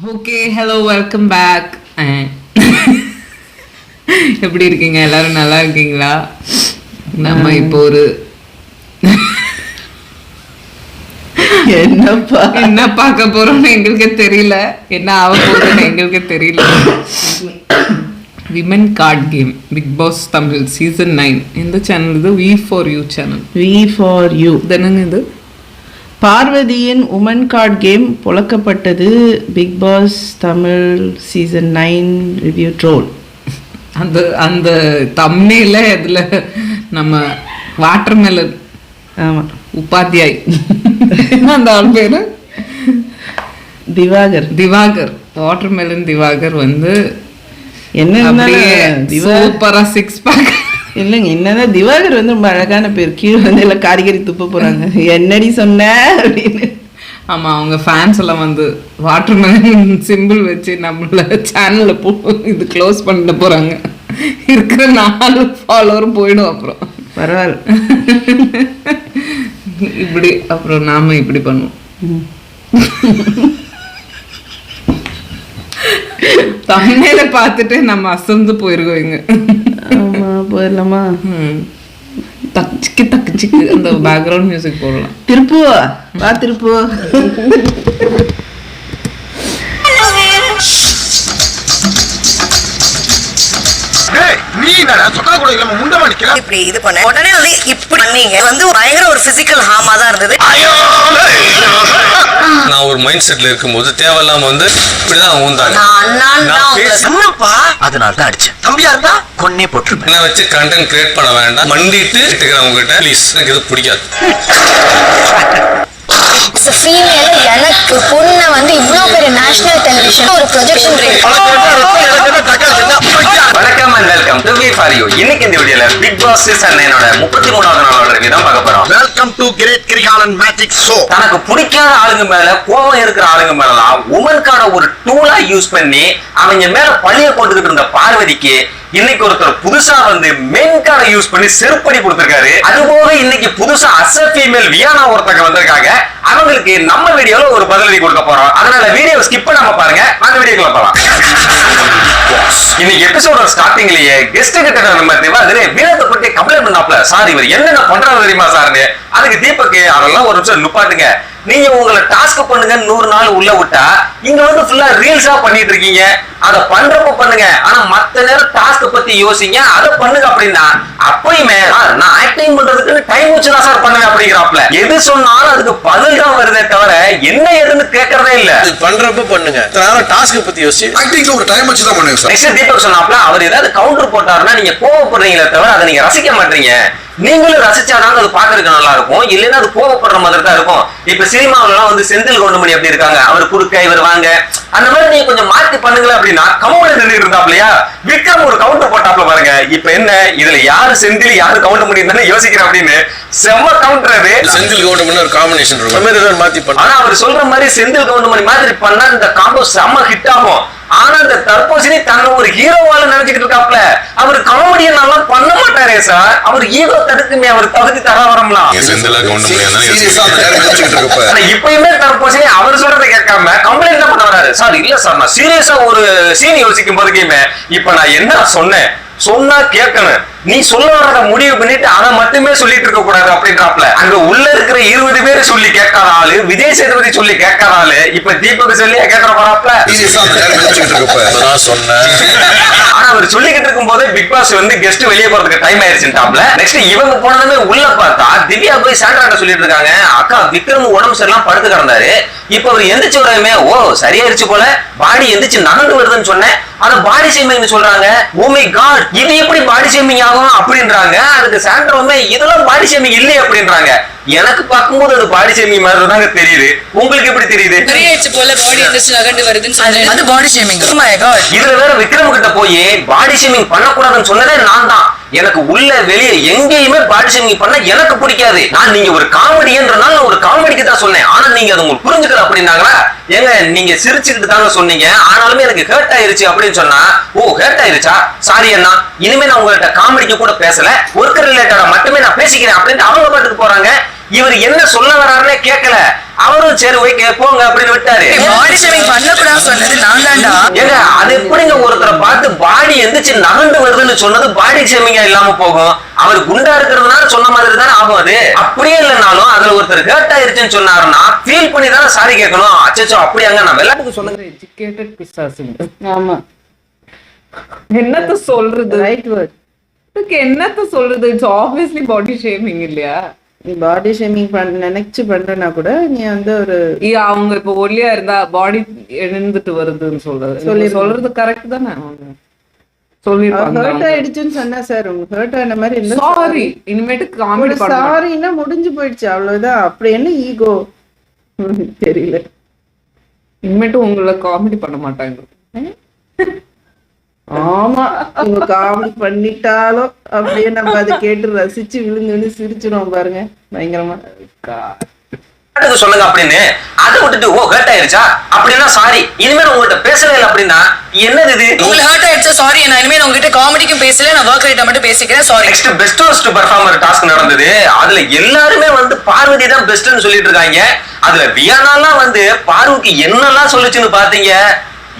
Okay hello welcome back. எப்படி இருக்கீங்க? எல்லாரும் நல்லா இருக்கீங்களா? நம்ம இப்போ ஒரு என்ன பார்க்க போறோம்னு எங்களுக்கு தெரியல, என்ன ஆக போறோம்னு எங்களுக்கு தெரியல. Women card game Bigg Boss Tamil season 9 இந்த சேனல். இது V4U சேனல். V4U என்னங்க இது? பார்வதியின் உமன் கார்ட் கேம் புழக்கப்பட்டது. Bigg Boss Tamil season 9 review troll. அந்த அந்த தம்ப்நெயில்ல இதுல நம்ம வாட்டர்மெலன் ஆமாம் உபாத்தியாய் அந்த ஆள் பேரு திவாகர் வாட்டர்மெலன் திவாகர் வந்து என்ன சூப்பரா 6 பேக் இல்லைங்க. என்னதான் திவாகர் வந்து ரொம்ப அழகான பேர். கீழே வந்து எல்லாம் காரிகரி துப்ப போறாங்க. என்னடி சொன்ன அப்படின்னு. ஆமா, அவங்க ஃபேன்ஸ் எல்லாம் வந்து வாட்டர்மெலன் சிம்பிள் வச்சு நம்மள சேனல்ல இது க்ளோஸ் பண்ண போறாங்க. இருக்கிற 4 ஃபாலோவரும் போயிடும். அப்புறம் பரவாயில்ல, இப்படி அப்புறம் நாம இப்படி பண்ணுவோம். தம்ப்நெயில பார்த்துட்டு நம்ம அசந்து போயிருக்கோங்க. ஆமா, போயிடலாமா? தக்கு அந்த பேக்ரவுண்ட் மியூசிக் போடலாம். திருப்பு வா, திருப்பு. இப்படி இது பண்ண உடனே வந்து இப்படி பண்ணீங்க வந்து பயங்கர ஒரு பிசிக்கல் ஹார்மா தான் இருந்தது. நான் ஒரு மைண்ட் செட்ல இருக்கும்போது தேவையில்லாம வந்து இப்படிதான் ஊந்தாங்க. அதனால தான் அடிச்சேன். தம்பியா இருந்தா கொன்னே போட்டுருப்பேன். நான் வச்சு கண்டென்ட் கிரியேட் பண்ண வேண்டாம். மண்டிட்டு இருக்கிறவங்க கிட்ட ப்ளீஸ், எனக்கு இது பிடிக்காது. எனக்கு பொண்ணை வந்து இவ்வளவு பெரிய நேஷனல் டெலிவிஷன் ஒரு ப்ரொஜெக்ஷன். வணக்கம் அண்ட் வெல்கம் டு V4U. இன்னைக்கு இந்த வீடியோல பிக் பாஸ் சீசன் 9 33வது நாளோட ரிவ்யூ தான் பார்க்க போறோம். Welcome to great Kirikalan magic show. தனக்கு பிடிக்காத ஆளுங்க மேல கோவம் இருக்கிற ஆளுங்க மேலாம் உமன்கான ஒரு டூலா யூஸ் பண்ணி அவங்க மேல பழிய போட்டுக்கிட்டு இருந்த பார்வதிக்கு இன்னைக்கு ஒருத்தர் புதுசா வந்து மென் கார்டை யூஸ் பண்ணி செருப்படி கொடுத்திருக்காரு. அதுபோக இன்னைக்கு புதுசா அஸ் எ ஃபீமேல் வியானா ஒருத்தங்க வந்திருக்காங்க. அவங்களுக்கு நம்ம வீடியோல ஒரு பதிலடி கொடுக்க போறோம். அதனால வீடியோ ஸ்கிப் பண்ணாம பாருங்க. அந்த வீடியோக்குள்ள போலாம். இன்னைக்கு எபிசோட ஸ்டார்டிங்லயே கெஸ்ட் கிட்ட நம்ம திவாகர் வீரத்தை பத்தி கம்ப்ளைண்ட் பண்ணாப்ல. சார் இவர் என்னென்ன பண்றாரு தெரியுமா சார்னு. அதுக்கு தீபக் அதெல்லாம் ஒரு நிமிஷம் நுப்பாட்டுங்க. நீங்க உங்களை டாஸ்க் பண்ணுங்க 100 நாள் உள்ள விட்டா இங்க வந்து ஃபுல்லா ரீல்ஸா பண்ணிட்டு இருக்கீங்க. அத பண்றப்ப பண்ணுங்க, ஆனா மத்த நேரம் டாஸ்க் பத்தி யோசிங்க, அத பண்ணுங்க அப்படின்னா அப்பயுமே நான் ஆக்டிங் பண்றதுக்கு டைம் வச்சுதான் சார் பண்ணுங்க அப்படிங்கிறாப்ல. எது சொன்னாலும் அதுக்கு பதில் தான் வருதே தவிர என்ன எதுன்னு கேட்கறதே இல்ல. பண்றப்ப பண்ணுங்க, டாஸ்க் பத்தி யோசிச்சு ஆக்டிங்ல ஒரு டைம் வச்சு தான் பண்ணுங்க சார். நெக்ஸ்ட் தீபக் சொன்னாப்ல, அவர் ஏதாவது கவுண்டர் போட்டாருன்னா நீங்க கோவப்படுறீங்களே தவிர அதை நீங்க ரசிக்க மாட்டீங்க. நீங்களும் ரசிச்சாதான் அது பாக்குறதுக்கு நல்லா இருக்கும், இல்லைன்னா அது கோவப்படுற மாதிரி தான் இருக்கும். இப்ப சினிமாவில எல்லாம் வந்து செந்தில் கவுண்டமணி அப்படி இருக்காங்க, அவர் குறுக்க இவர் வாங்க, அந்த மாதிரி நீங்க கொஞ்சம் மாத்தி பண்ணுங்களேன் அப்படின்னா கவுண்டர் நின்று இருந்தாப்லையா விக்ரம் ஒரு கவுண்டர் போட்டாப்ல பாருங்க. இப்ப என்ன இதுல யாரு செந்தில் யாரு கவுண்டமணி தானே யோசிக்கிறேன் அப்படின்னு செம்ம கவுண்டர். அது செந்தில் கவுண்டமணி ஒரு காம்பினேஷன் இருக்கும், மாத்தி பண்ண. ஆனா அவர் சொல்ற மாதிரி செந்தில் கவுண்டமணி மாதிரி பண்ணா இந்த காம்போ செம்ம ஹிட் ஆகும். ஆனா இந்த தர்போசினி தன்னை ஒரு ஹீரோவால நினைச்சுக்கிட்டு இருக்காப்ல. அவர் காமெடியன் நல்லா பண்ண மாட்டாரே சார். அவர் ஹீரோ தடுக்குமே, அவர் தகுதி தர வரலாம். இப்பயுமே தர்போசினி அவர் சொல்றதை கேட்காம கம்ப்ளைண்ட் தான் பண்ண வராரு. சார் இல்ல சார், நான் சீரியஸா ஒரு சீன் யோசிக்கும் போதுக்குமே இப்ப நான் என்ன சொன்னேன் சொன்னா கேட்கணும், நீ சொல்ல வர்றத முடிவு பண்ணிட்டு அதை மட்டுமே சொல்லிட்டு இருக்க கூடாது அப்படின்றாப்ல. அங்க உள்ள இருக்கிற 20 பேர் சொல்லி கேட்காத ஆளு, விஜய் சேதுபதி சொல்லி கேட்காத ஆளு இப்ப தீபக் சொல்லி கேட்கற போறாப்ல. ஆனா அவர் சொல்லிக்கிட்டு இருக்கும் போது பிக் பாஸ் வந்து கெஸ்ட் வெளியே போறதுக்கு டைம் ஆயிருச்சுட்டாப்ல. நெக்ஸ்ட் இவங்க போனதுமே உள்ள பார்த்தா திவ்யா போய் சாண்ட்ராட்ட சொல்லிட்டு இருக்காங்க, அக்கா விக்ரம் உடம்பு சரியில்லாம் படுத்து கிடந்தாரு, இப்ப அவர் எந்திரிச்சு வரவே ஓ சரியாயிருச்சு போல, பாடி எந்திரிச்சு நகர்ந்து வருதுன்னு சொன்னேன், ஆனா பாடி ஷேமிங் சொல்றாங்க. ஓ மை காட், இது எப்படி பாடி ஷேமிங் ஆகும் அப்படின்றாங்க. அதுக்கு சாண்ட்ராவுமே இதெல்லாம் பாடி ஷேமிங் இல்லை அப்படின்றாங்க. எனக்கு பார்க்கும்போது அது பாடி ஷேமிங் மாதிரி தாங்க தெரியுது. உங்களுக்கு எப்படி தெரியுது? அது பாடி ஷேமிங். இதுல வேற விக்ரம் கிட்ட போய் பாடி ஷேமிங் பண்ணக்கூடாதுன்னு சொன்னதே நான் தான். எனக்கு உள்ள வெளியே எங்கேயுமே பாடி ஷேமிங் பண்ண எனக்கு பிடிக்காது. நான் நீங்க ஒரு காமெடின்றனால நான் ஒரு காமெடிக்கு தான் சொன்னேன், ஆனா நீங்க அதை உங்களுக்கு புரிஞ்சுக்கல அப்படின்னாங்களா. ஏங்க நீங்க சிரிச்சுக்கிட்டு தாங்க சொன்னீங்க, ஆனாலுமே எனக்கு ஹர்ட் ஆயிருச்சு அப்படின்னு சொன்னா, ஓ ஹர்ட் ஆயிருச்சா சாரி அண்ணா, இனிமே நான் உங்கள்கிட்ட காமெடிக்கு கூட பேசல, ஒர்க் ரிலேட்டடா மட்டுமே நான் பேசிக்கிறேன் அப்படின்ட்டு அவங்க பாட்டுக்கு போறாங்க. இவர் என்ன சொல்ல வர்றாருன்னே கேட்கல. அவரும் சரி ஓகே போங்க அப்படின்னு விட்டாரு. பாடி ஷேமிங் பண்ணக்கூடாது சொன்னது நான் தான்டா. ஏங்க அது எப்படிங்க ஒருத்தரை பார்த்து பாடி எந்திரிச்சு நகண்டு வருதுன்னு சொன்னது பாடி ஷேமிங்கா இல்லாம போகும்? அவர் குண்டா இருக்கிறதுனால சொன்ன மாதிரி தானே ஆகும். அது அப்படியே இல்லைனாலும் அதுல ஒருத்தர் ஹர்ட் ஆயிருச்சுன்னு சொன்னாருன்னா ஃபீல் பண்ணி தானே சாரி கேட்கணும். அச்சோ அப்படியாங்க நான் விளையாட்டுக்கு சொன்னது. எஜுகேட்டட் பிசாசுங்க. ஆமா, என்னத்த சொல்றது? Right word. என்னத்த சொல்றது? இட்ஸ் ஆப்வியஸ்லி பாடி ஷேமிங் இல்லையா? நீ பாடி ஷேமிங் நினைச்சு பண்றனா கூட நீ வந்து ஒரு அவங்க இப்ப ஒல்லியா இருந்தா பாடி எழுந்துட்டு வருதுன்னு சொல்றது கரெக்ட் தானே? அவங்க சொல்லிருப்பாங்க ஹர்ட் ஆயிடுச்சுன்னு சொன்னா சார் உங்களுக்கு ஹர்ட் ஆன மாதிரி இருந்தா சாரி, இனிமேட்டு காமெடி பண்ண சாரின்னா முடிஞ்சு போயிடுச்சு அவ்வளவுதான். அப்படி என்ன ஈகோ தெரியல. இனிமேட்டு உங்களை காமெடி பண்ண மாட்டாங்க. ஆமா, இவங்க காமெடி பண்ணிட்டாலும் அப்படியே நம்ம அதை கேட்டு ரசிச்சு விழுந்து சிரிச்சிடும் பாருங்க பயங்கரமா. சொல்லுங்க அப்படின்னு அதை விட்டுட்டு ஓ ஹர்ட் ஆயிருச்சா அப்படின்னா சாரி இனிமேல் உங்ககிட்ட பேசவே இல்லை அப்படின்னா என்னது இது? உங்களுக்கு ஹர்ட் ஆயிடுச்சா சாரி, நான் இனிமேல் உங்ககிட்ட காமெடிக்கும் பேசல, நான் ஒர்க் ரேட்டை மட்டும் பேசிக்கிறேன் sorry. Next best host performer task நடந்தது. அதுல எல்லாருமே வந்து பார்வதி தான் பெஸ்ட்னு சொல்லிட்டு இருக்காங்க. அதுல வியானாலாம் வந்து பார்வதிக்கு என்னெல்லாம் சொல்லுச்சுன்னு பாத்தீங்க.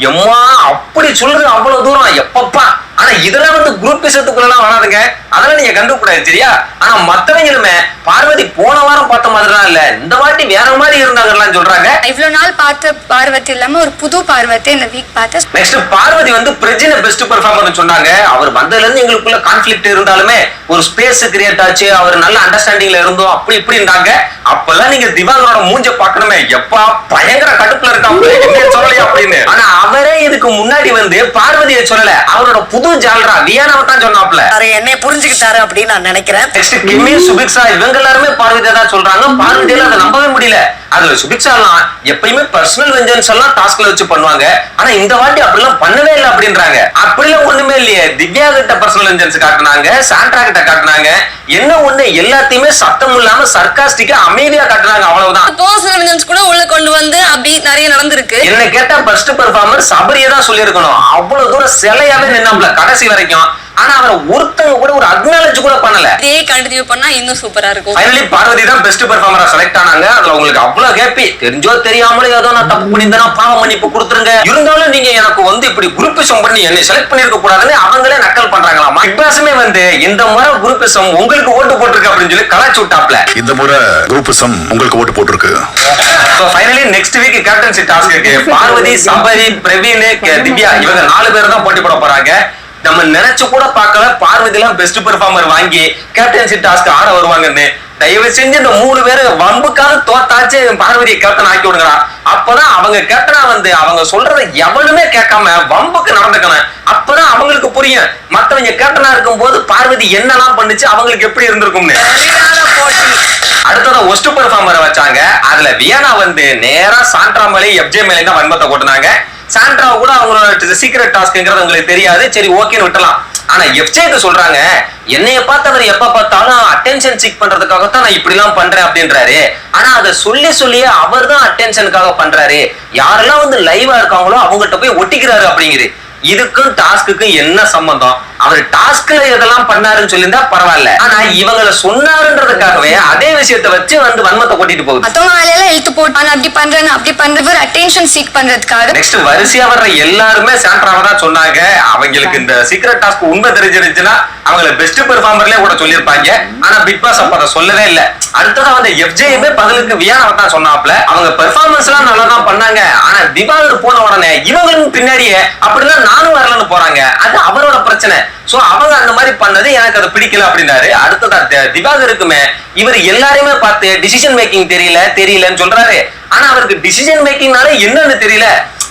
எம்மா அப்படி சொல்றது அவ்வளவு தூரம் எப்பப்பா. ஆனா இதுல வந்து குரூப் விஷயத்துக்குள்ள எல்லாம் வராதுங்க, அதெல்லாம் நீங்க கண்டுக்கூடாது சரியா? ஆனா மத்தவங்களுமே பார்வதி போன வாரம் பார்த்த மாதிரிலாம் இல்ல, இந்த வாட்டி வேற மாதிரி இருந்தாங்கன்னு சொல்றாங்க. இவ்வளவு நாள் பார்த்த பார்வதி இல்லாம ஒரு புது பார்வதி இந்த வீக் பார்த்தேன். நெக்ஸ்ட் பார்வதி வந்து பிரஜின பெஸ்ட் பெர்ஃபார்மர் சொன்னாங்க. அவர் வந்ததுல இருந்து எங்களுக்குள்ள கான்ஃபிளிக்ட் இருந்தாலுமே ஒரு ஸ்பேஸ் கிரியேட் ஆச்சு, அவர் நல்ல அண்டர்ஸ்டாண்டிங்ல இருந்தோம் அப்படி இப்படின்றாங்க. அப்பெல்லாம் நீங்க திவாகரோட மூஞ்ச பாக்கணுமே, எப்பா பயங்கர கடுப்புல இருக்காங்க சொல்லலையா அப்படின்னு. ஆனா அவரே இதுக்கு முன்னாடி வந்து பார்வதியை சொல்லல, அவரோட புது ஜால்ரா வியானாவை தான் சொன்னாப்ல. என்னை புரிஞ்சுக்கிட்டாரு அப்படின்னு நான் நினைக்கிறேன். நெக்ஸ்ட் கிம்மி சுபிக்ஷா இவங்க எல்லாருமே பார்வதியை தான் சொல்றாங்க. பார்வதியில அதை நம்பவே முடியல. அதுல சுபிக்ஷா எல்லாம் எப்பயுமே பர்சனல் வெஞ்சன்ஸ் எல்லாம் டாஸ்க்ல வச்சு பண்ணுவாங்க, ஆனா இந்த வாட்டி அப்படிலாம் பண்ணவே இல்லை அப்படின்றாங்க. அப்படிலாம் ஒண்ணுமே இல்லையே. திவ்யா கிட்ட பர்சனல் வெஞ்சன்ஸ் காட்டுனாங்க, சாண்ட்ரா கிட்ட காட்டுனாங்க. என்ன ஒண்ணு எல்லாத்தையுமே சத்தம் இல்லாம சர்காஸ்டிக்கா அமைதியா காட்டுனாங்க, அவ்வளவுதான். பர்சனல் வெஞ்சன்ஸ் கூட உள்ள கொண்டு வந்து அப்படி நிறைய நடந்திருக்கு. என்ன கேட்டா பெஸ்ட் பெர்ஃபார்மர் சபரியை தான் சொல்லியிருக்கணும். அவ்வளவு தூரம் சிலையாவே நின்னாப்ல கடைசி வரைக்கும். ஆனா அவரை ஒருத்தவங்க கூட ஒரு அக்னாலஜ் கூட பண்ணல. இதே கண்டினியூ பண்ணா இன்னும் சூப்பரா இருக்கும். ஃபைனலி பார்வதி தான் பெஸ்ட் பெர்ஃபார்மரா செலக்ட் ஆனாங்க. அதுல உங்களுக்கு அவ்வளவு ஹேப்பி. தெரிஞ்சோ தெரியாமலே ஏதோ நான் தப்பு பண்ணியிருந்தேன்னா பாவ மன்னிப்பு கொடுத்துருங்க, இருந்தாலும் நீங்க எனக்கு வந்து இப்படி குரூப்பிசம் பண்ணி என்னை செலக்ட் பண்ணிருக்க கூடாதுன்னு அவங்களே நக்கல் பண்றாங்களாமா. பிக் பாஸுமே வந்து இந்த முறை குரூப்பிசம் உங்களுக்கு ஓட்டு போட்டிருக்கு அப்படின்னு சொல்லி கலாச்சு விட்டாப்ல. இந்த முறை குரூப்பிசம் உங்களுக்கு ஓட்டு போட்டிருக்கு. ஃபைனலி நெக்ஸ்ட் வீக் கேப்டன்சி டாஸ்க்கு பார்வதி, சபரி, பிரவீன், திவ்யா இவங்க 4 பேர் தான் போட்டி போட போறாங்க. நம்ம நினைச்சு கூட பார்க்கல பார்வதி எல்லாம் பெஸ்ட் பெர்ஃபார்மர் வாங்கி கேப்டன்சி டாஸ்க் ஆட வருவாங்கன்னு. தயவு செஞ்சு இந்த 3 பேரு வம்புக்காக தோத்தாச்சு பார்வதியை கேப்டன் ஆக்கி விடுங்களா. அப்பதான் அவங்க கேப்டனா வந்து அவங்க சொல்றத எவனுமே கேட்காம வம்புக்கு நடந்துக்கணும். அப்பதான் அவங்களுக்கு புரியும் மத்தவங்க கேப்டனா இருக்கும் போது பார்வதி என்னெல்லாம் பண்ணுச்சு, அவங்களுக்கு எப்படி இருந்திருக்கும்னு. அடுத்தத ஒஸ்ட் பெர்ஃபார்மரை வச்சாங்க. அதுல வியானா வந்து நேரா சாண்ட்ரா மேலே எஃப்ஜே மேலே தான் வன்மத்தை போட்டுனாங்க. சாண்ட்ரா கூட அவங்களோட சீக்ரெட் டாஸ்க்ங்கிறது உங்களுக்கு தெரியாது, சரி ஓகேன்னு விட்டலாம். ஆனா எஃப்ஜேக்கு சொல்றாங்க, என்னைய பார்த்தவர் எப்ப பார்த்தாலும் அட்டென்ஷன் சீக் பண்றதுக்காகத்தான் நான் இப்படி எல்லாம் பண்றேன் அப்படின்றாரு. ஆனா அதை சொல்லியே அவர் தான் அட்டென்ஷனுக்காக பண்றாரு, யாரெல்லாம் வந்து லைவா இருக்காங்களோ அவங்ககிட்ட போய் ஒட்டிக்கிறாரு அப்படிங்குது. இதுக்கும் டாஸ்க்குக்கும் என்ன சம்பந்தம்? அவர் டாஸ்க்ல இதெல்லாம் பண்ணாருன்னு சொல்லியிருந்தா பரவாயில்ல, ஆனா இவங்களை சொன்னாருன்றதுக்காகவே அதே விஷயத்தை வச்சு வந்து வன்மத்தை கொட்டிட்டு போகுது. மத்தவங்க வேலையெல்லாம் இழுத்து போட்டு நான் அப்படி பண்றேன் அப்படி பண்றவர் அட்டென்ஷன் சீக் பண்றதுக்காக. நெக்ஸ்ட் வரிசையா வர்ற எல்லாருமே சாண்ட்ராவை தான் சொன்னாங்க. அவங்களுக்கு இந்த சீக்ரெட் டாஸ்க் உண்மை தெரிஞ்சிருச்சுன்னா அவங்கள பெஸ்ட் பெர்ஃபார்மர்லயே கூட சொல்லியிருப்பாங்க. ஆனா பிக் பாஸ் அப்ப அதை சொல்லவே இல்லை. அடுத்ததா வந்து எஃப்ஜேயுமே பதிலுக்கு வியானாவை தான் சொன்னாப்ல. அவங்க பெர்ஃபார்மன்ஸ் எல்லாம் நல்லா தான் பண்ணாங்க, ஆனா திவாகர் போன உடனே இவங்களும் பின்னாடியே அப்படிலாம் நானும் வரலன்னு போறாங்க, அது அவரோட பிரச்சனை. சோ அவங்க அந்த மாதிரி பண்ணது எனக்கு அது பிடிக்கல அப்படின்னாரு. அடுத்ததா திவாகருக்குமே இவர் எல்லாரையுமே பார்த்து டிசிஷன் மேக்கிங் தெரியலன்னு சொல்றாரு. ஆனா அவருக்கு டிசிஷன் மேக்கிங்னால என்னன்னு தெரியல.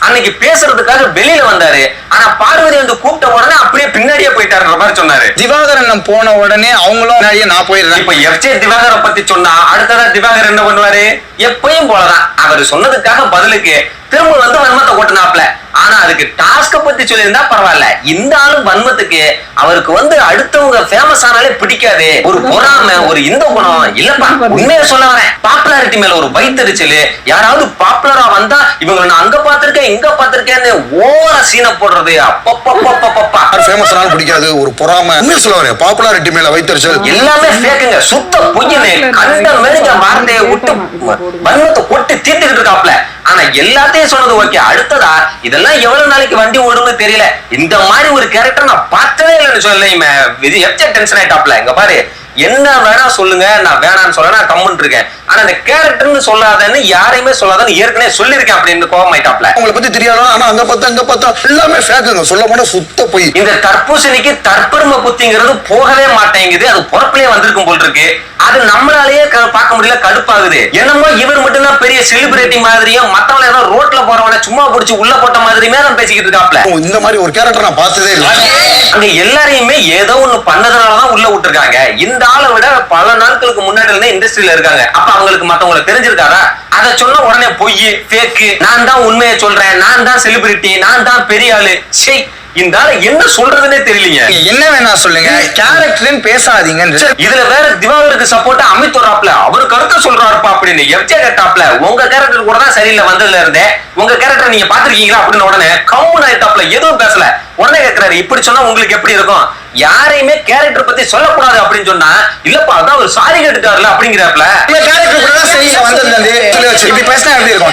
அன்னைக்கு பேசுறதுக்காக வெளியில வந்தாரு, ஆனா பார்வதி வந்து கூப்பிட்ட உடனே அப்படியே பின்னாடியே போயிட்டாருன்ற மாதிரி சொன்னாரு. திவாகரன் போன உடனே அவங்களும் நான் போயிடுறேன். இப்ப எஃப்ஜே திவாகரை பத்தி சொன்னா அடுத்ததா திவாகர் என்ன பண்ணுவாரு? எப்பயும் போலதான் அவர் சொன்னதுக்காக பதிலுக்கு திரும்ப வந்து வன்மத்தை கொட்டினாப்ல. ஆனா அதுக்கு டாஸ்க பத்தி சொல்லியிருந்தா பரவாயில்ல. இந்த ஆளும் வன்மத்துக்கு அவருக்கு வந்து அடுத்தவங்க ஃபேமஸ் ஆனாலே பிடிக்காது. ஒரு பொறாம, ஒரு இந்த குணம் இல்லப்பா. உண்மையை சொல்ல வரேன், பாப்புலாரிட்டி மேல ஒரு வைத்தறிச்சல். யாராவது பாப்புலரா வந்தா இவங்க நான் அங்க பாத்திருக்கேன் இங்க பாத்திருக்கேன்னு ஓவரா சீனை போடுறது. அப்பப்பப்பப்பப்பா ஃபேமஸ் ஆனாலும் பிடிக்காது, ஒரு பொறாம. உண்மையை சொல்ல வரேன், பாப்புலாரிட்டி மேல வைத்தறிச்சல் எல்லாமே ஃபேக்குங்க, சுத்த பொய்யுன்னு கண்ட மெருஞ்ச வார்த்தையை விட்டு வன்மத்தை கொட்டி தீர்த்துக்கிட்டு இருக்காப்ல. ஆனா எல்லாத்தையும் சொன்னது ஓகே. அடுத்ததா இதெல்லாம் எவ்வளவு நாளைக்கு வண்டி ஓடுன்னு தெரியல. இந்த மாதிரி ஒரு கேரக்டர் நான் பார்த்ததே இல்லைன்னு சொல்லல. டென்ஷன் ஆயிட்டாப்ல. இங்க பாரு, என்ன வேணா சொல்லுங்க, நான் வேணான்னு சொல்ல, நான் கம்முன்னு இருக்கேன். ஆனா இந்த கேரக்டர்னு சொல்லாதன்னு யாரையுமே சொல்லாதன்னு ஏற்கனவே சொல்லியிருக்கேன் அப்படின்னு கோவமாயிட்டாப்ல. உங்களை பத்தி தெரியாது, ஆனா அங்க பார்த்தா எல்லாமே ஃபேக்குங்க. சொல்ல போனா சுத்த போய். இந்த தர்பூசணிக்கு தற்பெருமை புத்திங்கிறது போகவே மாட்டேங்குது. அது பொறப்பிலே வந்திருக்கும் போல் இருக்கு. அது நம்மளாலேயே பார்க்க முடியல, கடுப்பாகுது. என்னமோ இவர் மட்டும்தான் பெரிய செலிபிரிட்டி மாதிரியும் மத்தவங்க ஏதோ ரோட்ல போறவன சும்மா பிடிச்சி உள்ள போட்ட மாதிரியுமே தான் பேசிக்கிட்டு இருக்காப்ல. இந்த மாதிரி ஒரு கேரக்டர் நான் பார்த்ததே இல்லை. அங்க எல்லாரையுமே ஏதோ ஒண்ணு பண்ணதுனாலதான் உள்ள விட்டுருக்காங்க. இந்த ஆளை விட பல நாட்களுக்கு முன்னாடி இருந்தே இண்டஸ்ட்ரியில இருக்காங்க. அப்ப அவங்களுக்கு மத்தவங்களை தெரிஞ்சிருக்காரா? அதை சொன்ன உடனே பொய், ஃபேக்கு, நான் தான் உண்மையை சொல்றேன், நான் தான் செலிபிரிட்டி, நான் தான் பெரிய ஆளு. சே, இந்த ஆளு என்ன சொல்றதுன்னே தெரியலீங்க. என்ன வேணா சொல்லுங்க, கேரக்டர்னு பேசாதீங்க. இதுல வேற திவாகருக்கு சப்போர்ட்டா அமித் வராப்ல. அவரு கருத்தை சொல்றாருப்பா அப்படின்னு எப்ஜே கேட்டாப்ல. உங்க கேரக்டர் கூட தான் சரியில்லை வந்ததுல இருந்தே. உங்க கேரக்டர் நீங்க பாத்திருக்கீங்களா அப்படின்னு உடனே கவுன் ஆயிட்டாப்ல. எதுவும் பேசல. உடனே கேட்கிறாரு, இப்படி சொன்னா உங்களுக்கு எப்படி இருக்கும்? யாரையுமே கேரக்டர் பத்தி சொல்லக்கூடாது அப்படின்னு சொன்னா, இல்லப்பா அதான் ஒரு சாரி கேட்டுட்டாருல அப்படிங்கிறாப்ல.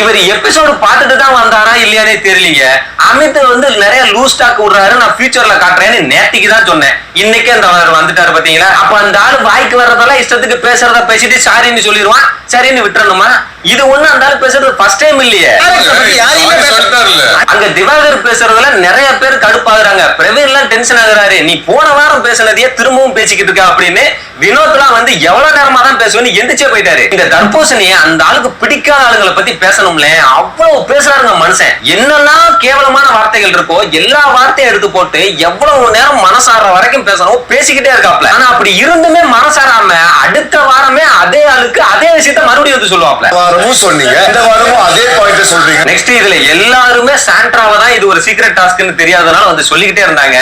இவர் எபிசோடு பார்த்துட்டு தான் வந்தாரா இல்லையானே தெரியலீங்க. அமித் வந்து நிறைய லூஸ் டாக் விடுறாரு, நான் ஃபியூச்சர்ல காட்டுறேன்னு நேத்திக்கு தான் சொன்னேன். இன்னைக்கே அந்த வந்துட்டாரு பாத்தீங்களா? அப்ப அந்த ஆளு வாய்க்கு வர்றதெல்லாம் இஷ்டத்துக்கு பேசுறத பேசிட்டு சாரின்னு சொல்லிடுவான். சரின்னு விட்டுறணுமா? இது ஒண்ணு அந்த ஆளு பேசுறது ஃபர்ஸ்ட் டைம் இல்லையே. அங்க திவாகர் பேசுறதுல நிறைய பேர் கடுப்பாகுறாங்க. பிரவீன் எல்லாம் டென்ஷன் ஆகுறாரு. நீ போன வாரம் பேசுனதையே திரும்பவும் பேசிக்கிட்டு இருக்கா அப்படின்னு. வினோத் எல்லாம் வந்து எவ்வளவு நேரமா தான் பேசுவேன்னு எந்திரிச்சே போயிட்டாரு. இந்த தர்பூசணியை அந்த ஆளுக்கு பிடிக்காத ஆளுங்களை பத்தி பேசணும்ல, அவ்வளவு பேசுறாருங்க மனுஷன். என்னெல்லாம் கேவலமான வார்த்தைகள் இருக்கோ எல்லா வார்த்தையும் எடுத்து போட்டு எவ்வளவு நேரம் மனசார வரைக்கும் பேசணும் பேசிக்கிட்டே இருக்காப்ல. ஆனா அப்படி இருந்துமே மனசாராம அடுத்த வாரமே அதே ஆளுக்கு அதே விஷயத்த மறுபடியும் வந்து சொல்லுவாப்ல. சொன்னீங்க, இந்த வாரமும் அதே பாயிண்ட் சொல்றீங்க. நெக்ஸ்ட் இதுல எல்லாருமே சாண்ட்ராவை தான் இது ஒரு சீக்ரெட் டாஸ்க்னு தெரியாதனால வந்து சொல்லிக்கிட்டே இருந்தாங்க.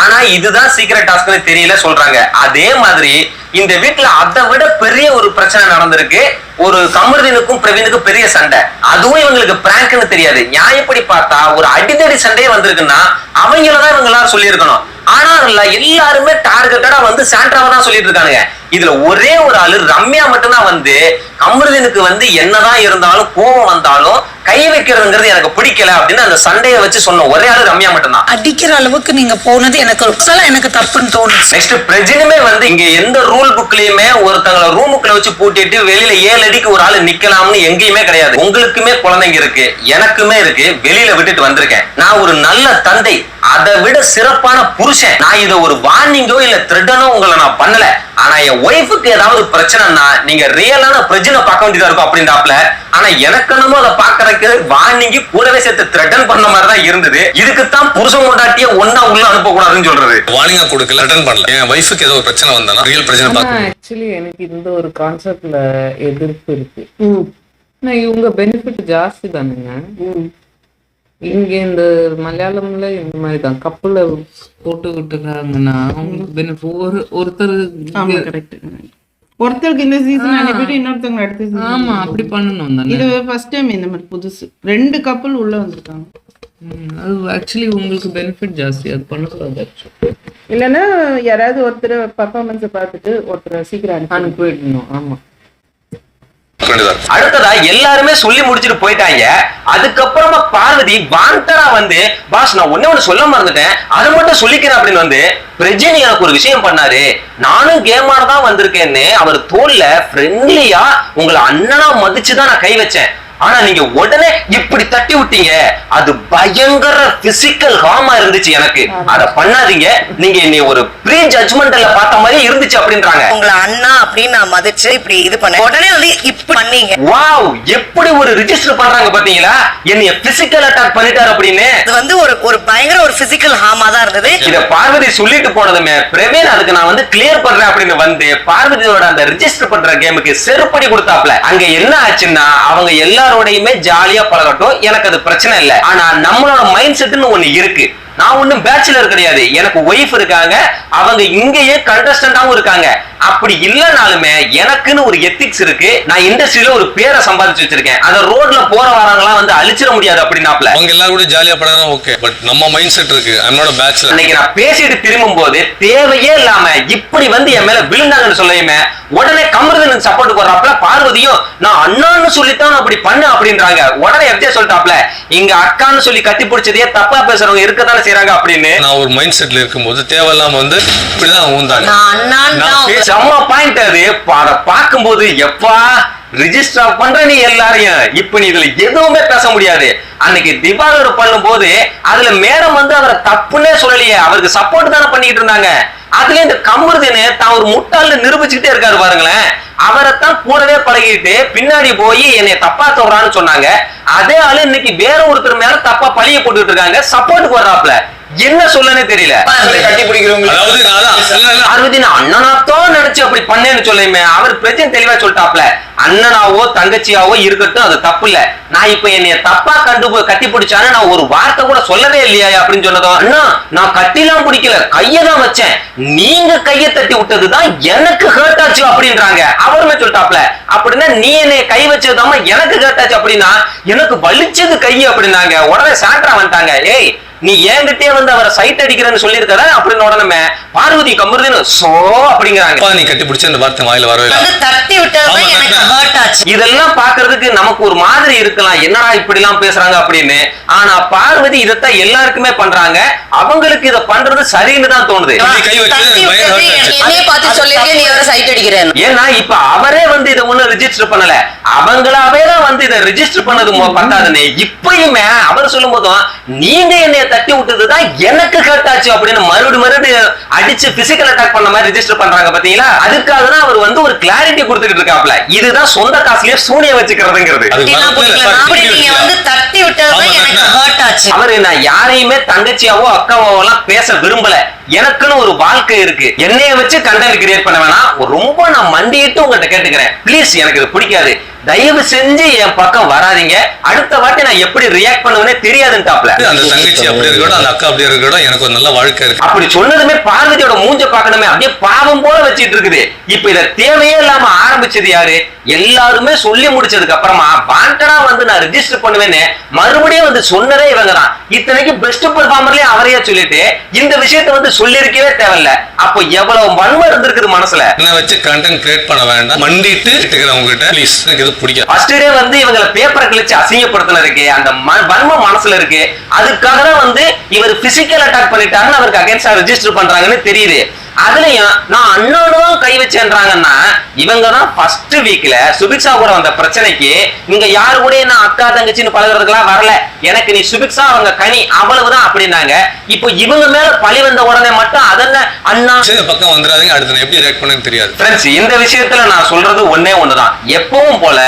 ஆனா இதுதான் சீக்ரெட் டாஸ்க்னு தெரியல சொல்றாங்க. அதே மாதிரி இந்த வீட்டுல அதை விட பெரிய ஒரு பிரச்சனை நடந்திருக்கு. ஒரு கமருதீனுக்கும் பிரவீனுக்கும் பெரிய சண்டை. அதுவும் இவங்களுக்கு பிராங்க்னு தெரியாது. நியாயப்படி பார்த்தா ஒரு அடிதடி சண்டையே வந்திருக்குன்னா அவங்களதான் இவங்க எல்லாரும் சொல்லியிருக்கணும். ஆனா எல்லாருமே டார்கெட்டடா வந்து சாண்ட்ராவை தான் சொல்லிட்டு இருக்கானுங்க. இதுல ஒரே ஒரு ஆளு ரம்யா மட்டும்தான் வந்து கமருதீனுக்கு வந்து என்னதான் இருந்தாலும் கோபம் வந்தாலும் கை வைக்கிறதுங்கிறது எனக்கு பிடிக்கல அப்படின்னு அந்த சண்டையை வச்சு சொன்ன ஒரே ஆளு ரம்யா மட்டும்தான். அடிக்கிற அளவுக்கு நீங்க போனது எனக்கு தப்புன்னு தோணுது. நெக்ஸ்ட் பிரஜினுமே வந்து இங்க எந்த ரூல் புக்லயுமே ஒருத்தங்களை ரூமுக்குள்ள வச்சு பூட்டிட்டு வெளியில 7 அடிக்கு ஒரு ஆளு நிக்கலாம்னு எங்கேயுமே கிடையாது. உங்களுக்குமே குழந்தைங்க இருக்கு, எனக்குமே இருக்கு. வெளியில விட்டுட்டு வந்திருக்கேன். நான் ஒரு நல்ல தந்தை, அதை விட சிறப்பான புருஷன். நான் இதை ஒரு வார்னிங்கோ இல்ல த்ரெட்டனோ உங்களை நான் பண்ணல. ஆனா என் ஒய்ஃபுக்கு ஏதாவது பிரச்சனைனா நீங்க ரியலான பிரஜினை பார்க்க வேண்டியதா இருக்கும் அப்படின்றாப்ல. ஆனா எனக்கு என்னமோ அதை பாக்குறதுக்கு வார்னிங்கி கூடவே சேர்த்து த்ரெட்டன் பண்ண மாதிரி தான் இருந்தது. இதுக்குத்தான் புருஷன் கொண்டாட்டிய ஒன்னா உள்ள அனுப்ப கூடாதுன்னு சொல்றது. வார்னிங்கா கொடுக்கல, ரிட்டர்ன் பண்ணல. என் வைஃபுக்கு ஏதோ பிரச்சனை வந்தாலும் ரியல் பிரச்சனை பார்க்க. ஆக்சுவலி எனக்கு இந்த ஒரு கான்செப்ட்ல எதிர்ப்பு இருக்கு. இவங்க பெனிஃபிட் ஜாஸ்தி தானுங்க. இங்க இந்த மலையாளம்ல இந்த மாதிரி தான் கப்பல போட்டு விட்டுறாங்கன்னா ஒருத்தருக்கு இந்த சீசன் அனுப்பிட்டு இன்னொருத்தவங்க அடுத்த சீசன். ஆமா, அப்படி பண்ணணும் தானே. இது ஃபர்ஸ்ட் டைம் இந்த மாதிரி புதுசு 2 கப்பல் உள்ள வந்திருக்காங்க. அது ஆக்சுவலி உங்களுக்கு பெனிஃபிட் ஜாஸ்தி. அது பண்ணக்கூடாது. இல்லைன்னா யாராவது ஒருத்தர் பர்ஃபார்மன்ஸை பார்த்துட்டு ஒருத்தர் சீக்கிரம் அனுப்பிடணும். ஆமா. அடுத்ததா எல்லாருமே சொல்லி முடிச்சுட்டு போயிட்டாங்க. அதுக்கப்புறமா பார்வதி வாண்டரா வந்து பாஸ் நான் ஒண்ணு சொல்ல மறந்துட்டேன், அதை மட்டும் சொல்லிக்கிறேன் அப்படின்னு வந்து பிரஜினி எனக்கு ஒரு விஷயம் பண்ணாரு, நானும் கேமார தான் வந்திருக்கேன்னு அவர் தோல்ல ஃப்ரெண்ட்லியா உங்களை அண்ணனா மதிச்சுதான் நான் கை வச்சேன். ஆனா நீங்க உடனே இப்படி தட்டி விட்டீங்க. அது பயங்கர பிசிக்கல் ஹார்மா இருந்துச்சு எனக்கு. அத பண்ணாதீங்க, நீங்க என்னை ஒரு ப்ரீ ஜட்ஜ்மெண்ட்ல பார்த்த மாதிரி இருந்துச்சு அப்படின்றாங்க. உங்களை அண்ணா அப்படின்னு நான் மதிச்சு இப்படி இது பண்ண உடனே வந்து இப்படி பண்ணீங்க. வாவ், எப்படி ஒரு ரிஜிஸ்டர் பண்றாங்க பாத்தீங்களா? என்னைய பிசிக்கல் அட்டாக் பண்ணிட்டாரு அப்படின்னு. அது வந்து ஒரு பயங்கர ஒரு பிசிக்கல் ஹார்மா தான் இருந்தது. இத பார்வதி சொல்லிட்டு போனதுமே பிரவீன் அதுக்கு நான் வந்து கிளியர் பண்றேன் அப்படின்னு வந்து பார்வதியோட அந்த ரிஜிஸ்டர் பண்ற கேமுக்கு செருப்படி கொடுத்தாப்ல. அங்க என்ன ஆச்சுன்னா அவங்க எல்லாரும் எல்லாரோடையுமே ஜாலியா பழகட்டும், எனக்கு அது பிரச்சனை இல்லை. ஆனா நம்மளோட மைண்ட் செட்னு ஒண்ணு இருக்கு. நான் ஒன்னும் பேச்சுலர் கிடையாது, எனக்கு ஒய்ஃப் இருக்காங்க, அவங்க இங்கேயே கண்டஸ்டன்டாவும் இருக்காங்க. அப்படி இல்லைனாலுமே எனக்குன்னு ஒரு எத்திக்ஸ் இருக்கு. நான் இண்டஸ்ட்ரியில ஒரு பேரை சம்பாதிச்சு வச்சிருக்கேன். அத ரோட்ல போற வரவங்களாம் வந்து அழிச்சிட முடியாது அப்படின்னாப்ல. அவங்க எல்லாரும் கூட ஜாலியா பழகினா ஓகே, பட் நம்ம மைண்ட் செட் இருக்கு. I'm bachelor. அன்னைக்கு நான் பேசிட்டு திரும்பும் போது தேவையே இல்லாம இப்படி வந்து என் மேல விழுந்தாங்கன்னு சொல்லையுமே உடனே கமருதனுக்கு சப்போர்ட் போடுறாப்ல. பார்வதியும் நான் அண்ணான்னு சொல்லித்தான் அப்படி பண்ண அப்படின்றாங்க. உடனே எப்படி சொல்லிட்டாப்ல, இங்க அக்கான்னு சொல்லி கட்டி பிடிச்சதையே தப்பா பேசுறவங்க இருக்கத்தானே செய்யறாங்க அப்படின்னு. நான் ஒரு மைண்ட் செட்ல இருக்கும்போது தேவையில்லாம வந்து இப்படிதான் ஊந்தாங்க. செம்ம பாயிண்ட் அது. பார்க்கும்போது எப்பா ரிஜிஸ்டர் பண்ற நீ எல்லாரையும் இப்ப நீ இதுல எதுவுமே பேச முடியாது. அன்னைக்கு திவாகர் பண்ணும் போது அதுல மேடம் வந்து அவரை தப்புன்னே சொல்லலையே, அவருக்கு சப்போர்ட் தானே பண்ணிட்டு இருந்தாங்க. அதுல இந்த கமருதீன் தான் ஒரு முட்டாள்னு நிரூபிச்சுக்கிட்டே இருக்காரு பாருங்களேன். அவரைத்தான் கூடவே பழகிட்டு பின்னாடி போய் என்னை தப்பா சொல்றான்னு சொன்னாங்க. அதே ஆளு இன்னைக்கு வேற ஒருத்தர் மேல தப்பா பழிய போட்டுட்டு இருக்காங்க, சப்போர்ட் வர்றாப்ல. என்ன சொல்லனே தெரியல. கட்டி பிடிக்கிறவங்க பார்வதி நான் அண்ணனாத்தான் நினைச்சு அப்படி பண்ணேன்னு சொல்லுமே, அவர் பிரச்சனை தெளிவா சொல்லிட்டாப்ல. அண்ணனாவோ தங்கச்சியாவோ இருக்கட்டும், அது தப்பு இல்ல. நான் இப்ப என்னைய தப்பா கட்டி பிடிச்சானு நான் ஒரு வார்த்தை கூட சொல்லவே இல்லையா அப்படின்னு சொன்னதும், அண்ணா நான் கட்டிலாம் பிடிக்கல, கையதான் வச்சேன், நீங்க கைய தட்டி விட்டதுதான் எனக்கு ஹர்ட் ஆச்சு அப்படின்றாங்க. அவருமே சொல்லிட்டாப்ல, அப்படின்னா நீ என்னைய கை வச்சதுதாமா எனக்கு ஹர்ட் ஆச்சு அப்படின்னா எனக்கு வலிச்சது கை அப்படின்னாங்க. உடனே சாண்டா வந்துட்டாங்க, ஏய் நீ என்கிட்டே வந்து அவரை சைட் அடிக்கிறேன்னு சொல்லியிருக்காரு அப்படின்னு. உடனே பார்வதி கமருதீன் சோ அப்படிங்கிறாங்க. நீ கட்டி பிடிச்ச அந்த வார்த்தை வாயில வரவே இல்லை. தட்டி விட்டது எனக்கு ஹர்ட் ஆச்சு. இதெல்லாம் பாக்குறதுக்கு நமக்கு ஒரு மாதிரி இருக்கலாம், என்னடா இப்படி எல்லாம் பேசுறாங்க அப்படின்னு. ஆனா பார்வதி இதத்தான் எல்லாருக்குமே பண்றாங்க. அவங்களுக்கு இத பண்றது சரின்னு தான் தோணுது. என்னைய பார்த்து சொல்லிருக்கேன் நீ அவரை சைட் அடிக்கிறேன். ஏன்னா இப்ப அவரே வந்து இதை ஒண்ணு ரிஜிஸ்டர் பண்ணல, அவங்களாவே தான் வந்து இதை ரிஜிஸ்டர் பண்ணது பத்தாதுன்னு இப்பயுமே அவர் சொல்லும் போதும் நீங்க என்னைய தட்டி விட்டதுதான் எனக்கு ஹர்ட் ஆச்சு அப்படின்னு மறுபடியும் அடிச்சு பிசிக்கல் அட்டாக் பண்ண மாதிரி ரிஜிஸ்டர் பண்றாங்க பாத்தீங்களா. அதுக்காக தான் அவர் வந்து ஒரு கிளாரிட்டி கொடுத்துட்டு இருக்காப்ல. இதுதான் சொந்த காசுலயே சூனிய வச்சுக்கிறதுங்கிறது. நீங்க வந்து தட்டி விட்டதுதான் எனக்கு ஹர்ட் ஆச்சு. அவரு நான் யாரையுமே தங்கச்சியாவோ அக்காவோ எல்லாம் பேச விரும்பல, எனக்குன்னு ஒரு வாழ்க்கை இருக்கு, என்னைய வச்சு கண்டென்ட் கிரியேட் பண்ண வேணாம். ரொம்ப நான் மண்டிட்டு உங்கள்கிட்ட கேட்டுக்கிறேன், பிளீஸ் எனக்கு இது பிடிக்காது, தயவு செஞ்சு என் பக்கம் வராதீங்க, அடுத்த வாட்டி நான் எப்படி ரியாக்ட் பண்ணுவேனே தெரியாதுன்னுட்டாப்ல. அந்த தங்கச்சி அப்படி இருக்கட்டும், அந்த அக்கா அப்படி இருக்கட்டும், எனக்கு ஒரு நல்ல வாழ்க்கை இருக்கு அப்படி சொன்னதுமே பார்வதியோட மூஞ்ச பார்க்கணுமே, அப்படியே பாவம் போல வச்சிட்டு இருக்குது. இப்ப இத தேவையே இல்லாம ஆரம்பிச்சது யாரு? எல்லாருமே சொல்லி முடிச்சதுக்கு அப்புறமா வாண்டடா வந்து நான் ரிஜிஸ்டர் பண்ணுவேன்னு மறுபடியும் வந்து சொன்னதே இவங்க தான். இத்தனைக்கு பெஸ்ட் பெர்ஃபார்மர்லயே அவரையே சொல்லிட்டு இந்த விஷயத்தை வந்து சொல்லிருக்கவே தேவையில்ல. அப்போ எவ்வளவு வன்மை இருந்திருக்குது மனசுல. என்ன வச்சு கண்டென்ட் கிரியேட் பண்ண வேண்டாம், மண்டிட்டு இருக்கிறவங்க கிட்ட ப்ளீஸ் எனக்கு இது பிடிக்கும். ஃபர்ஸ்ட் டே வந்து இவங்களை பேப்பரை கிழிச்சு அசிங்கப்படுத்தினதுக்கு அந்த வன்மை மனசுல இருக்கு. அதுக்காக தான் வந்து இவர் பிசிக்கல் அட்டாக் பண்ணிட்டாருன்னு அவருக்கு அகைன்ஸ்டா ரெஜிஸ்டர் பண்றாங்கன்னு தெரியுது. அதுலயும் நான் அண்ணாடுதான் கை வச்சேன்றாங்கன்னா இவங்க தான் ஃபர்ஸ்ட் வீக்ல சுபிக்ஷா கூட வந்த பிரச்சனைக்கு இங்க யாரு கூட நான் அக்கா தங்கச்சின்னு பழகுறதுக்கெல்லாம் வரல, எனக்கு நீ சுபிக்ஷா அவங்க கனி அவ்வளவுதான் அப்படின்னாங்க. இப்போ இவங்க மேல பழி வந்த உடனே மட்டும் அதென்ன அண்ணா பக்கம் வந்துடாதீங்க, அடுத்து நான் எப்படி ரியாக்ட் பண்ணேன்னு தெரியாது. ஃப்ரெண்ட்ஸ், இந்த விஷயத்துல நான் சொல்றது ஒன்னே ஒண்ணுதான், எப்பவும் போல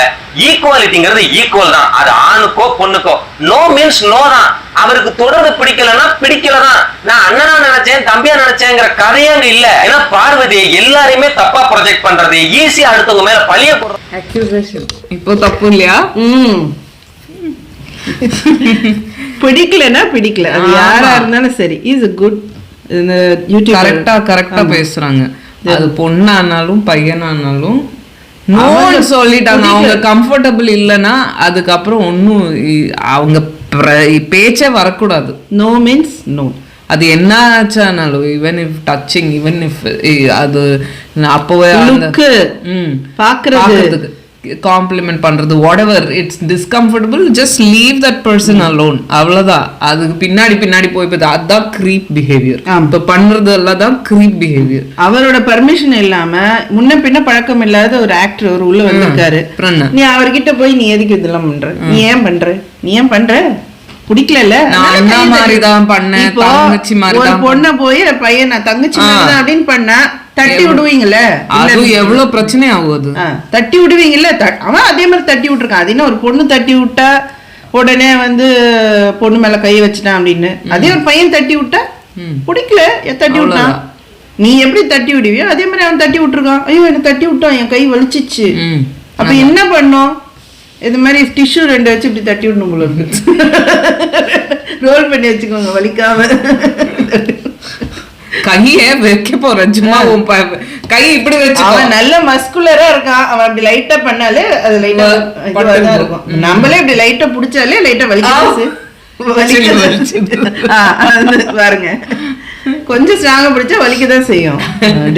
ஈக்குவாலிட்டிங்கிறது ஈக்குவல் தான். அது ஆணுக்கோ பொண்ணுக்கோ, நோ மீன்ஸ் நோ தான். அவருக்கு தொடர்ந்து பிடிக்கலன்னா பிடிக்கலதான். நான் அண்ணனா நினைச்சேன் தம்பியா நினைச்சேங்கிற கதையே இல்ல. ஏன்னா பார்வதி எல்லாரையுமே தப்பா ப்ரொஜெக்ட் பண்றது, ஈஸியா அடுத்தவங்க மேல பழிய போடுறது. அக்யூசேஷன் இப்போ தப்பு இல்லையா? பிடிக்கலன்னா பிடிக்கல, அது யாரா இருந்தாலும் சரி. இஸ் a good கரெக்டா பேசுறாங்க. அது பொண்ணானாலும் பையனானாலும் நோன்னு சொல்லிட்டாங்க. அவங்க கம்ஃபர்டபிள் இல்லைன்னா அதுக்கப்புறம் ஒன்னும் அவங்க பேச்சே வரக்கூடாது. No means no. அது என்ன ஆச்சானாலும் even if touching, even if அது அப்போவே பாக்குறதுக்கு காம்ப்ளிமெண்ட் பண்றது, whatever it's discomfortable, just leave that person alone, அவ்வளவுதான். அதுக்கு பின்னாடி போய் அதுதான் creep behavior. இப்ப பண்றது எல்லாம் தான் creep behavior. அவரோட பர்மிஷன் இல்லாம முன்ன பின்ன பழக்கம் இல்லாத ஒரு ஆக்டர் ஒரு உள்ள வந்திருக்காரு. நீ அவர்கிட்ட போய் நீ எதுக்கு இதெல்லாம் பண்ற, நீ ஏன் பண்ற பிடிக்கல, நான் மாதிரிதான் பண்ணேன், தங்கச்சி மாதிரி ஒரு பொண்ணை போய் பையன் நான் தங்கச்சி மாதிரிதான் அப்படின்னு பண்ண தட்டி விடுவீங்கல்ல, அது எவ்வளவு பிரச்சனை ஆகுது. தட்டி விடுவீங்கல்ல, அவன் அதே மாதிரி தட்டி விட்டுருக்கான். அது என்ன ஒரு பொண்ணு தட்டி விட்டா உடனே வந்து பொண்ணு மேல கை வச்சுட்டான் அப்படின்னு, அதே ஒரு பையன் தட்டி விட்டா பிடிக்கல தட்டி விட்டான், நீ எப்படி தட்டி விடுவியோ அதே மாதிரி அவன் தட்டி விட்டுருக்கான். ஐயோ என்ன தட்டி விட்டான், என் கை வலிச்சிச்சு, அப்ப என்ன பண்ணும்? இது மாதிரி டிஷ்யூ 2 வச்சு இப்படி தட்டி விடணும் போல இருக்கு. ரோல் பண்ணி வச்சுக்கோங்க வலிக்காம. கையே வைக்க போறேன் சும்மா கை இப்படி வச்சு. அவன் நல்ல மஸ்குலரா இருக்கான். அவன் அப்படி லைட்டா பண்ணாலே அது லைட்டா இருக்கும். நம்மளே இப்படி லைட்டா புடிச்சாலே லைட்டா வலிக்காது. பாருங்க கொஞ்சம் ஸ்ட்ராங்கா பிடிச்சா வலிக்கதான் செய்யும்.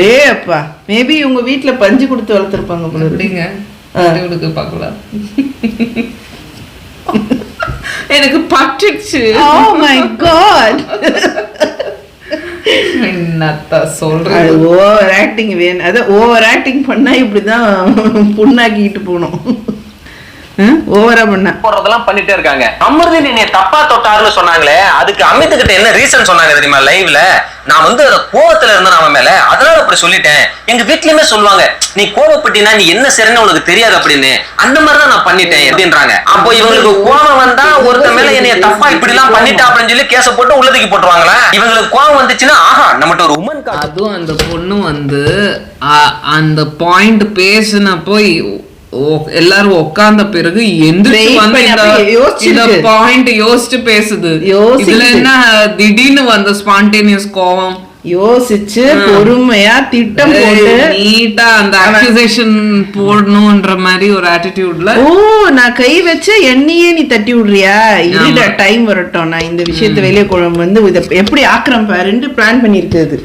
டே அப்பா மேபி உங்க வீட்டுல பஞ்சு கொடுத்து வளர்த்துருப்பாங்க போல. எப்படிங்க பாக்கலாம். எனக்கு பட்டுச்சு. Oh my god. என்னத்த சொல்றேன். ஓவர் ஆக்டிங் வேணும். அதான் ஓவர் ஆக்டிங் பண்ணா இப்படிதான் புண்ணாக்கிட்டு போகணும். ஓவரா பண்ண போறதெல்லாம் பண்ணிட்டே இருக்காங்க. அமிர்தினி நீ தப்பா தொட்டாருன்னு சொன்னாங்களே, அதுக்கு அமித் கிட்ட என்ன ரீசன் சொன்னாங்க தெரியுமா லைவ்ல? நான் வந்து கோவத்துல இருந்தேன் அவன் மேல, அதனால அப்படி சொல்லிட்டேன். எங்க வீட்லயுமே சொல்லுவாங்க, நீ கோவப்பட்டினா நீ என்ன செய்றன்னு உனக்கு தெரியாது அப்படின்னு. அந்த மாதிரிதான் நான் பண்ணிட்டேன் அப்படின்றாங்க. அப்போ இவங்களுக்கு கோவம் வந்தா ஒருத்த மேல என்னைய தப்பா இப்படி எல்லாம் பண்ணிட்டா அப்படின்னு சொல்லி கேச போட்டு உள்ளதுக்கு போட்டுருவாங்களா? இவங்களுக்கு கோவம் வந்துச்சுன்னா ஆஹா நம்மகிட்ட ஒரு உமன். அதுவும் அந்த பொண்ணு வந்து அந்த பாயிண்ட் பேசினப்போ எல்லாரும் உட்கார்ந்த பிறகு பாயிண்ட் யோசிச்சு பேசுது. இதுல என்ன திடீர்னு வந்த ஸ்பான்டேனியஸ் கோவம் யோசிச்சு பொறுமையா திட்டம் போட்டு நீட்டா அந்த அக்யூசேஷன் போடணும்ன்ற மாதிரி ஒரு ஆட்டிடியூட்ல நான் கை வச்ச எண்ணியே நீ தட்டி விடுறியா, இருடா டைம் வரட்டும், நான் இந்த விஷயத்த வெளியே வந்து இதை எப்படி ஆக்குறேன் பாருன்னு பிளான் பண்ணிருக்குது.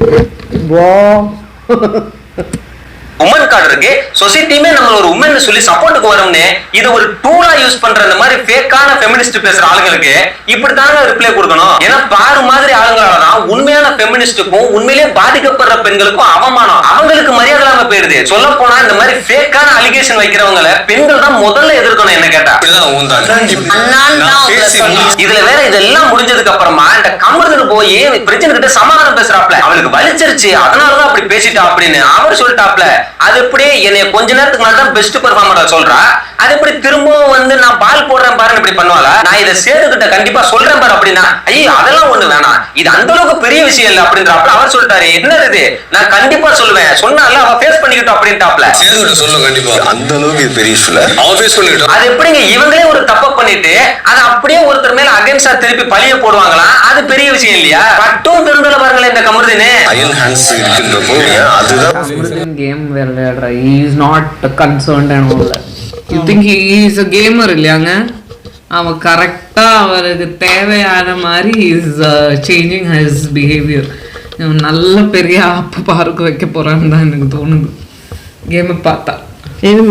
உமன் கார்டு இருக்கு, சொசைட்டியுமே நம்ம ஒரு உமன் சொல்லி சப்போர்ட்டுக்கு வரும்னு இது ஒரு டூலா யூஸ் பண்ற இந்த மாதிரி ஃபேக்கான ஃபெமினிஸ்ட் பேசுற ஆளுங்களுக்கு இப்படித்தாங்க ரிப்ளை கொடுக்கணும். ஏன்னா பாரு மாதிரி ஆளுங்களாலதான் உண்மையான ஃபெமினிஸ்டுக்கும் உண்மையிலேயே பாதிக்கப்படுற பெண்களுக்கும் அவமானம், அவங்களுக்கு மரியாதை இல்லாம போயிருது. சொல்ல போனா இந்த மாதிரி ஃபேக்கான அலிகேஷன் வைக்கிறவங்களை பெண்கள் தான் முதல்ல எதிர்க்கணும். என்ன கேட்டா இதுல வேற இதெல்லாம் முடிஞ்சதுக்கு அப்புறமா இந்த கமர்ந்து போய் பிரச்சனை கிட்ட சமாதானம் பேசுறாப்ல, அவளுக்கு வலிச்சிருச்சு அதனாலதான் அப்படி பேசிட்டா அப்படின்னு அவர் சொல்லிட்டாப்ல. அது எப்படி என்னைய கொஞ்ச நேரத்துக்கு முன்னாடி தான் பெஸ்ட் பெர்ஃபார்மரா சொல்றா, அது எப்படி திரும்பவும் வந்து நான் பால் போடுறேன் பாருன்னு இப்படி பண்ணுவாளா? நான் இதை சேதுகிட்ட கண்டிப்பா சொல்றேன் பாரு அப்படின்னா, ஐயோ அதெல்லாம் ஒண்ணு வேணாம், இது அந்த அளவுக்கு பெரிய விஷயம் இல்ல அப்படின்றப்ப அவர் சொல்லிட்டாரு. என்னது இது, நான் கண்டிப்பா சொல்லுவேன், சொன்னால அவ ஃபேஸ் பண்ணிக்கிட்டோம் அப்படின்ட்டாப்ல. சேதுகிட்ட சொல்ல கண்டிப்பா அந்த அளவுக்கு இது பெரிய விஷயம் இல்ல, அவ ஃபேஸ் பண்ணிட்டோம். அது எப்படிங்க இவங்களே ஒரு தப்பு பண்ணிட்டு அதை அப்படியே ஒருத்தர் மேல அகைன்ஸ்டா திருப்பி பழிய போடுவாங்களாம், அது பெரிய விஷயம் இல்லையா? பட்டும் திருந்தல பாருங்களேன் இந்த கமருதினே. அயன் ஹேண்ட்ஸ் இருக்குன்றப்போ அதுதான் கேம் விளையாடுற. he is not concerned and all that. you think he is a gamer இல்லையாங்க? அவன் கரெக்டா அவருக்கு தேவையான மாதிரி is changing his behavior. நல்ல பெரிய ஆப்பு பார்க்க வைக்க போறான்னு தான் எனக்கு தோணுது கேமை பார்த்தா.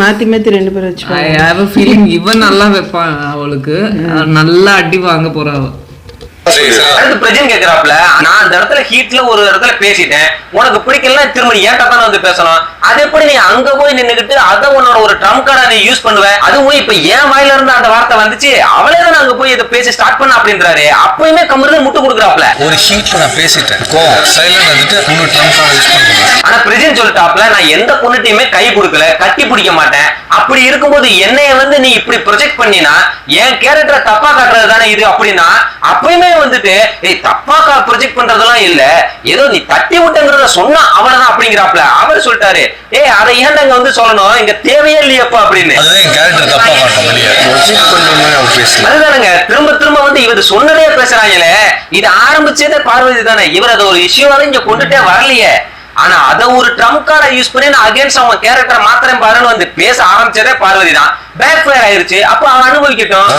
மாத்தி மாத்தி 2 பேர் வச்சு I have a feeling இவன் நல்லா வைப்பான், அவளுக்கு நல்லா அடி வாங்க போறா அவ. பிரஜன் கேக்குறாப்ல, நான் அந்த இடத்துல ஹீட்ல ஒரு இடத்துல பேசிட்டேன், உனக்கு பிடிக்கல திரும்ப ஏன்டா தான் வந்து பேசணும், அது எப்படி நீ அங்க போய் நின்னுக்கிட்டு அதை உன்னோட ஒரு ட்ரம் கார்டா நீ யூஸ் பண்ணுவ, அதுவும் இப்ப ஏன் வாயில இருந்து அந்த வார்த்தை வந்துச்சு அவளே தான் அங்க போய் இதை பேசி ஸ்டார்ட் பண்ண அப்படின்றாரு. அப்பயுமே கமருதன் முட்டு கொடுக்குறாப்ல, ஒரு ஹீட்ல நான் பேசிட்டேன் சைலண்ட் வந்துட்டு உங்க ட்ரம் கார்டா யூஸ் பண்ணுங்க. ஆனா பிரஜன் சொல்லிட்டாப்ல, நான் எந்த பொண்ணுட்டையுமே கை கொடுக்கல, கட்டி பிடிக்க மாட்டேன், அப்படி இருக்கும்போது என்னைய வந்து நீ இப்படி ப்ரொஜெக்ட் பண்ணினா என் கேரக்டரை தப்பா காட்டுறது தானே இது அப்படின்னா, அப்பயுமே வந்துட்டு தப்பா ப்ரொஜெக்ட் பண்றதெல்லாம் இல்ல, ஏதோ நீ தட்டி விட்டங்கிறத சொன்னா அவனதான் அப்படிங்கிறாப்ல. அவர் சொல்லிட்டாரு, அதை ஏன்டாங்க வந்து சொல்லணும், இங்க தேவையே இல்லையப்பா அப்படின்னு. அதுதானுங்க திரும்ப திரும்ப வந்து இவர் சொன்னதே பேசுறாங்களே, இது ஆரம்பிச்சதே பார்வதி தானே, இவர் அதை ஒரு இஷ்யூவாக இங்க கொண்டுட்டே வரலையே. ஆனா அத ஒரு ட்ரம் கார்டை யூஸ் பண்ணி நான் அகைன்ஸ்ட் அவன் கேரக்டரை மாத்திரம் பாருன்னு வந்து பேச ஆரம்பிச்சதே பார்வதி தான். பேக் ஃபயர் ஆயிருச்சு, அப்ப அவன் அனுபவிக்கட்டும்.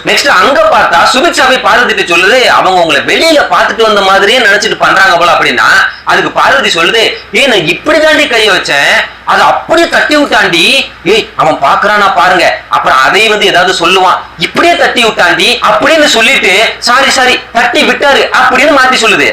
நெக்ஸ்ட் அங்க பார்த்தா சுபிக்ஷா போய் பார்வதி சொல்லுது, அவங்க உங்களை வெளியில பாத்துட்டு வந்த மாதிரியே நினைச்சிட்டு பண்றாங்க போல அப்படின்னா, அதுக்கு பார்வதி சொல்லுது, நான் இப்படி தாண்டி கைய வச்சேன், அது அப்படியே தட்டி விட்டாண்டி, அவன் பாக்குறானா பாருங்க, அப்புறம் அதை வந்து ஏதாவது சொல்லுவான், இப்படியே தட்டி விட்டாண்டி அப்படின்னு சொல்லிட்டு சாரி சாரி தட்டி விட்டாரு அப்படின்னு மாத்தி சொல்லுது.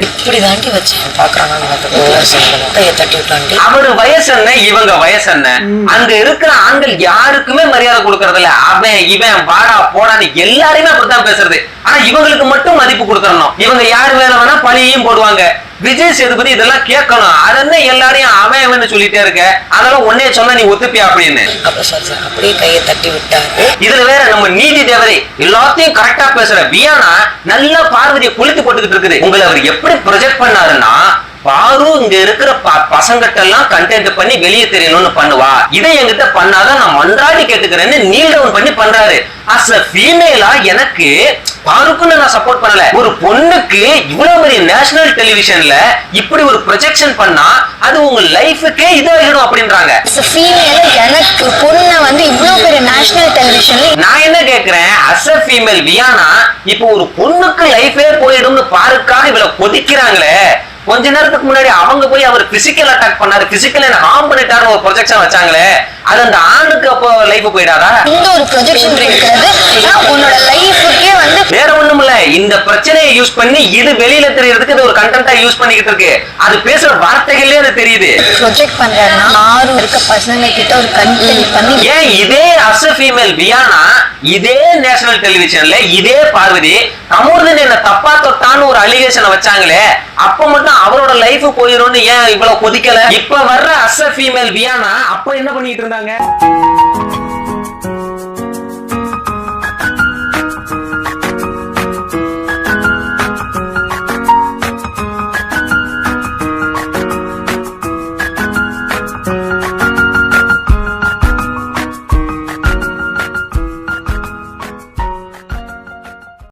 அவரு வயசு என்ன, இவங்க வயசு என்ன, அங்க இருக்கிற ஆண்கள் யாருக்குமே மரியாதை கொடுக்கறது இல்ல, அவன் இவன் வாடா போடான்னு எல்லாரையுமே அப்படித்தான் பேசுறது. ஆனா இவங்களுக்கு மட்டும் மதிப்பு கொடுக்கணும். இவங்க யாரு வேற வேணா பழியையும் போடுவாங்க. விஜய் சேதுபதி இதெல்லாம் கேட்கணும், அதென்ன எல்லாரையும் அவன் சொல்லிட்டே இருக்க, அதெல்லாம் ஒன்னே சொன்னா நீ ஒத்துப்பியா அப்படின்னு அப்படியே கையை தட்டி விட்டாரு. இதுல வேற நம்ம நீதி தேவதை எல்லாத்தையும் கரெக்டா பேசுற வியானா நல்லா பார்வதியை குளித்து போட்டுக்கிட்டு இருக்குது. உங்களை அவர் எப்படி ப்ரொஜெக்ட் பண்ணாருன்னா, பாரு இங்க இருக்கிற பசங்கிட்ட எல்லாம் கண்டென்ட் பண்ணி வெளியே தெரியணும்னு பண்ணுவா, இதை என்கிட்ட பண்ணாதான் நான் மன்றாடி கேட்டுக்கிறேன்னு நீல் டவுன் பண்ணி பண்றாரு. அஸ் அ ஃபீமேலா எனக்கு பாருக்குன்னு நான் சப்போர்ட் பண்ணல. ஒரு பொண்ணுக்கு இவ்வளவு பெரிய நேஷனல் டெலிவிஷன்ல இப்படி ஒரு ப்ரொஜெக்ஷன் பண்ணா அது உங்க லைஃபுக்கே இதாகிடும் அப்படின்றாங்க. எனக்கு பொண்ணை வந்து இவ்வளவு பெரிய நேஷனல் டெலிவிஷன்ல நான் என்ன கேக்குறேன், அஸ் அ ஃபீமேல் வியானா இப்போ ஒரு பொண்ணுக்கு லைஃபே போயிடும்னு பாருக்காக இவ்வளவு கொதிக்கிறாங்களே, கொஞ்ச நேரத்துக்கு முன்னாடி அவங்க போய் அவர் பிசிக்கல் அட்டாக் பண்ணாரு, பிசிக்கல் என்ன ஹார்ம் பண்ணிட்டாரு ஒரு ப்ரொஜெக்ஷன் வச்சாங்களே, அது அந்த ஆணுக்கு அப்போ லைஃப் போயிடாதா? இந்த ஒரு ப்ரொஜெக்ஷன் இருக்கிறது உன்னோட லைஃபுக்கே வந்து வேற ஒண்ணும் இல்ல, இந்த பிரச்சனையை யூஸ் பண்ணி இது வெளியில தெரியறதுக்கு இது ஒரு கண்டென்ட்டா யூஸ் பண்ணிக்கிட்டு இருக்கு. அது பேசுற வார்த்தைகளே அது தெரியுது. ப்ரொஜெக்ட் பண்றாருன்னா யாரும் இருக்க பசங்க கிட்ட ஒரு கண்டென்ட் பண்ணி ஏன் இதே அஸ் அ ஃபீமேல் வியானா இதே நேஷனல் டெலிவிஷன்ல இதே பார்வதி அமர்தன் என்ன தப்பா தொட்டான்னு ஒரு அலிகேஷனை வச்சாங்களே, அப்ப மட்டும் அவரோட லைஃப் போயிடும்னு ஏன் இவ்வளவு கொதிக்கல? இப்ப வர்ற அஸ் அ ஃபீமேல் வியானா அப்ப என்ன பண்ணிட்டு இருந்தாங்க?